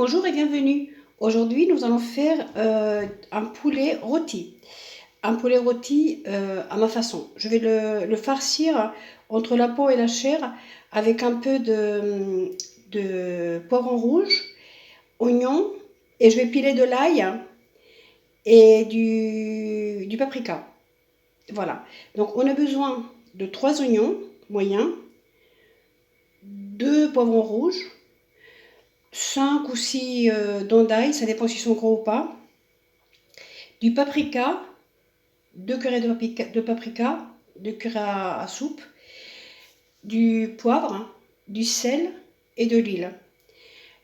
Bonjour et bienvenue. Aujourd'hui, nous allons faire un poulet rôti. Un poulet rôti à ma façon. Je vais le farcir entre la peau et la chair avec un peu de poivron rouge, oignon, et je vais piler de l'ail et du paprika. Voilà. Donc, on a besoin de 3 oignons moyens, 2 poivrons rouges, 5 ou 6 dents d'ail, ça dépend s'ils sont gros ou pas, du paprika, 2 curés de paprika, 2 curés à soupe, du poivre, du sel et de l'huile.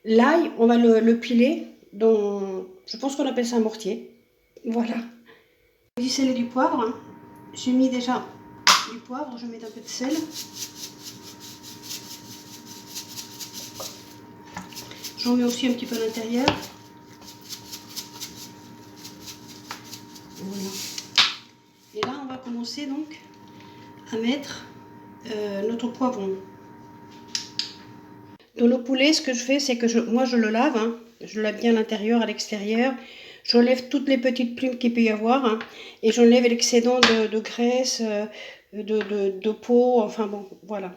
L'ail, on va le piler dans, je pense qu'on appelle ça un mortier. Voilà. Du sel et du poivre. J'ai mis déjà du poivre, je vais mettre un peu de sel. J'en mets aussi un petit peu à l'intérieur. Voilà. Et là, on va commencer donc à mettre notre poivron. Dans le poulet, ce que je fais, c'est que moi je le lave, hein. Je le lave bien à l'intérieur, à l'extérieur. J'enlève toutes les petites plumes qu'il peut y avoir, hein, et j'enlève l'excédent de graisse, de peau, enfin bon, voilà.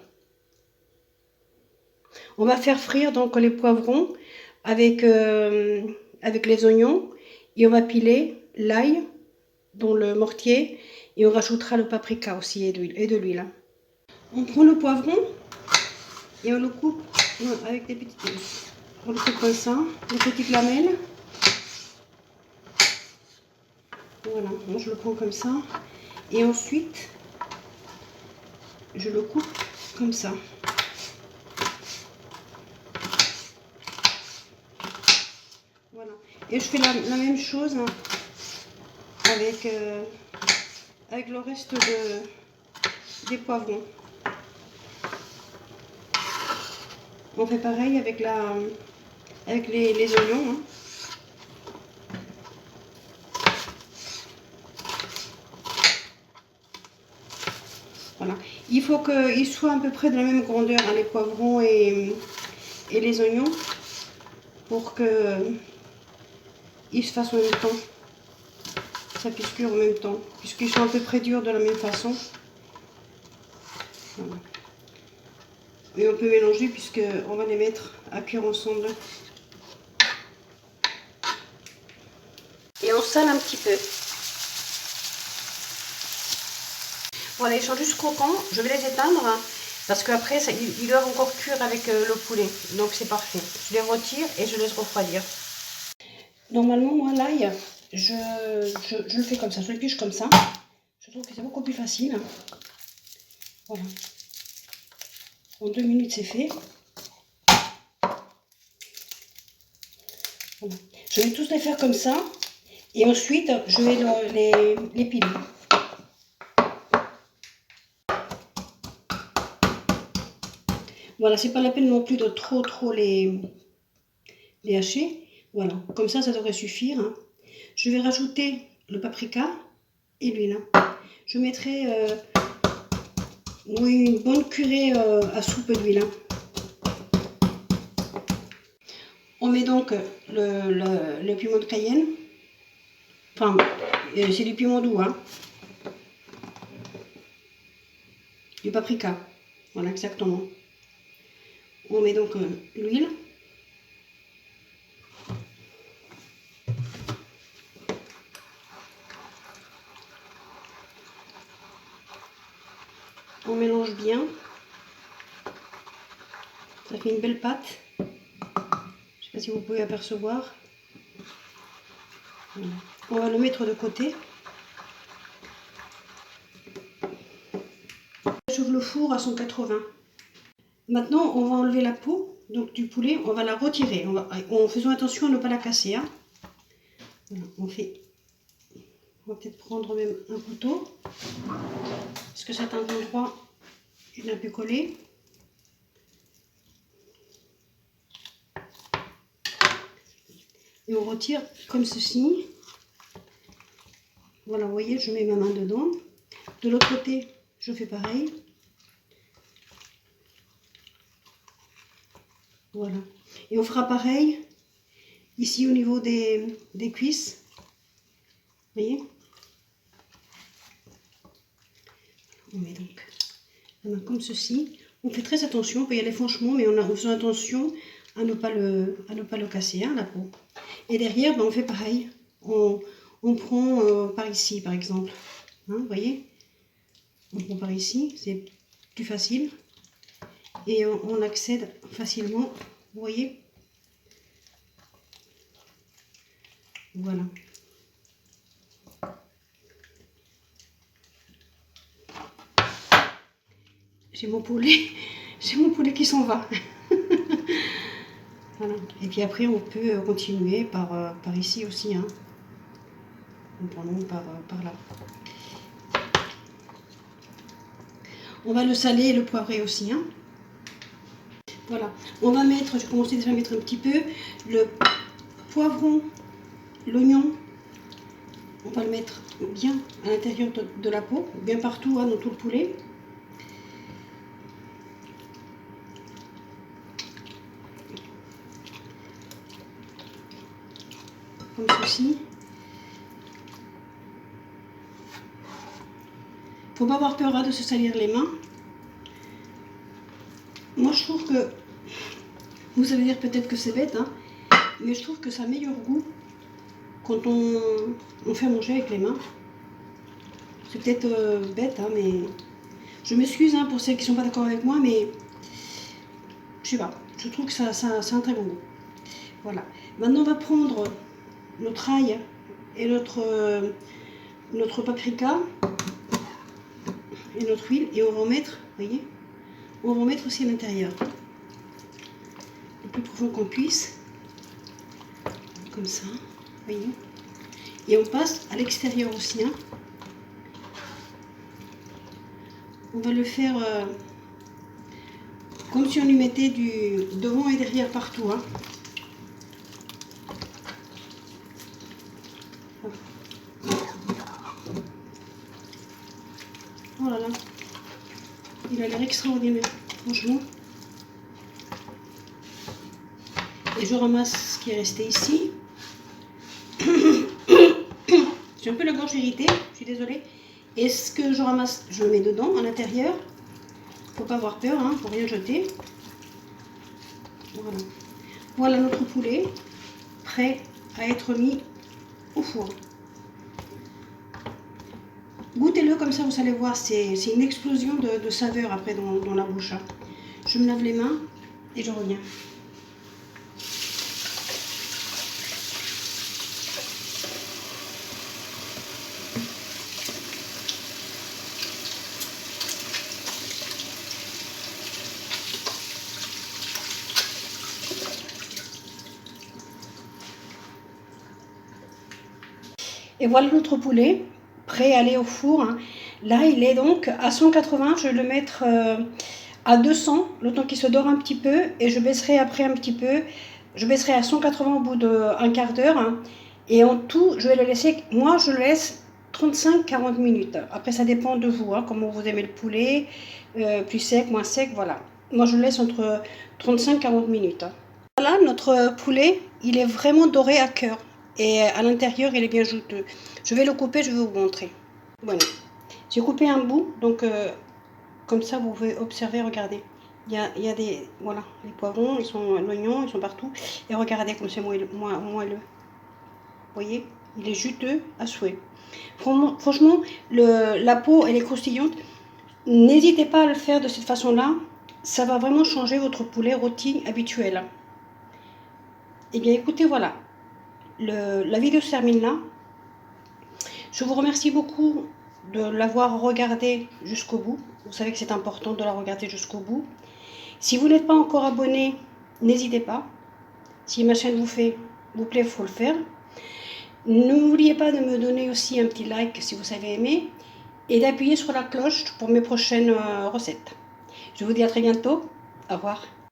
On va faire frire donc les poivrons avec les oignons, et on va piler l'ail dans le mortier, et on rajoutera le paprika aussi et de l'huile. On prend le poivron et on le coupe avec des petites, on le coupe comme ça, des petites lamelles. Voilà, moi je le prends comme ça. Et ensuite, je le coupe comme ça. Voilà. Et je fais la même chose avec, avec le reste des poivrons. On fait pareil avec les oignons. Hein. Voilà. Il faut qu'ils soient à peu près de la même grandeur, hein, les poivrons et les oignons, pour qu'ils se fassent en même temps. Ça puisse cuire en même temps, puisqu'ils sont à peu près durs de la même façon. Voilà. Et on peut mélanger puisqu'on va les mettre à cuire ensemble. Et on sale un petit peu. Voilà, ils sont juste croquants. Je vais les éteindre parce qu'après, ils doivent encore cuire avec le poulet. Donc c'est parfait. Je les retire et je laisse refroidir. Normalement, moi, l'ail, je le fais comme ça. Je le piche comme ça. Je trouve que c'est beaucoup plus facile. Voilà. En 2 minutes, c'est fait. Voilà. Je vais tous les faire comme ça. Et ensuite, je vais les piler. Voilà, c'est pas la peine non plus de trop les hacher. Voilà, comme ça devrait suffire. Hein. Je vais rajouter le paprika et l'huile. Je mettrai oui, une bonne cuillère à soupe d'huile. On met donc le piment de Cayenne. Enfin, c'est du piment doux, hein. Du paprika. Voilà, exactement. On met donc l'huile. On mélange bien. Ça fait une belle pâte. Je ne sais pas si vous pouvez apercevoir. Voilà. On va le mettre de côté. J'ouvre le four à 180. Maintenant, on va enlever la peau donc, du poulet. On va la retirer en faisant attention à ne pas la casser. Hein. Voilà, on va peut-être prendre même un couteau. Parce que certains endroits, il est un peu collé. Et on retire comme ceci. Voilà, vous voyez, je mets ma main dedans. De l'autre côté, je fais pareil. Voilà. Et on fera pareil ici au niveau des cuisses. Vous voyez? On met donc la main comme ceci. On fait très attention, on peut y aller franchement, mais on fait attention à ne pas le casser, hein, la peau. Et derrière, ben, on fait pareil. On prend par ici, par exemple. Hein, vous voyez? On prend par ici, c'est plus facile. Et on accède facilement, vous voyez? Voilà. J'ai mon poulet qui s'en va. Voilà. Et puis après, on peut continuer par ici aussi, hein. En prenant par là. On va le saler et le poivrer aussi, hein. Voilà. On va mettre, je vais commencer déjà à mettre un petit peu le poivron, l'oignon. On va le mettre bien à l'intérieur de la peau, bien partout, hein, dans tout le poulet. Comme ceci. Faut pas avoir peur, hein, de se salir les mains. Moi je trouve que, vous allez dire peut-être que c'est bête, hein, mais je trouve que ça a meilleur goût quand on fait manger avec les mains. C'est peut-être bête, hein, mais je m'excuse, hein, pour celles qui ne sont pas d'accord avec moi, mais je sais pas, je trouve que ça a un très bon goût. Voilà. Maintenant on va prendre notre ail et notre paprika et notre huile et on va en mettre, vous voyez, on va en mettre aussi à l'intérieur, le plus profond qu'on puisse, comme ça, vous voyez, et on passe à l'extérieur aussi, hein. On va le faire comme si on lui mettait du devant et derrière partout, hein. Oh là là, il a l'air extraordinaire, franchement. Et je ramasse ce qui est resté ici. J'ai un peu la gorge irritée, je suis désolée. Et ce que je ramasse, je le mets dedans, à l'intérieur. Faut pas avoir peur, hein, faut rien jeter. Voilà. Voilà notre poulet, prêt à être mis au four. Goûtez-le comme ça, vous allez voir, c'est une explosion de saveurs après dans la bouche. Je me lave les mains et je reviens. Et voilà notre poulet, prêt à aller au four, hein. Là, il est donc à 180, je vais le mettre à 200, le temps qu'il se dore un petit peu, et je baisserai après un petit peu. Je baisserai à 180 au bout d'un quart d'heure, hein. Et en tout, je vais le laisser, moi je le laisse 35-40 minutes. Après, ça dépend de vous, hein, comment vous aimez le poulet, plus sec, moins sec, voilà. Moi, je le laisse entre 35-40 minutes. Voilà, notre poulet, il est vraiment doré à cœur. Et à l'intérieur, il est bien juteux. Je vais le couper, je vais vous montrer. Voilà. J'ai coupé un bout, donc comme ça, vous pouvez observer, regardez. Il y a des... Voilà, les poivrons, l'oignon, ils sont partout. Et regardez comme c'est moelleux. Vous voyez, il est juteux à souhait. Franchement, la peau, elle est croustillante. N'hésitez pas à le faire de cette façon-là. Ça va vraiment changer votre poulet rôti habituel. Et bien, écoutez, voilà. La vidéo se termine là. Je vous remercie beaucoup de l'avoir regardé jusqu'au bout. Vous savez que c'est important de la regarder jusqu'au bout. Si vous n'êtes pas encore abonné, n'hésitez pas. Si ma chaîne vous plaît, il faut le faire. N'oubliez pas de me donner aussi un petit like si vous avez aimé. Et d'appuyer sur la cloche pour mes prochaines recettes. Je vous dis à très bientôt. Au revoir.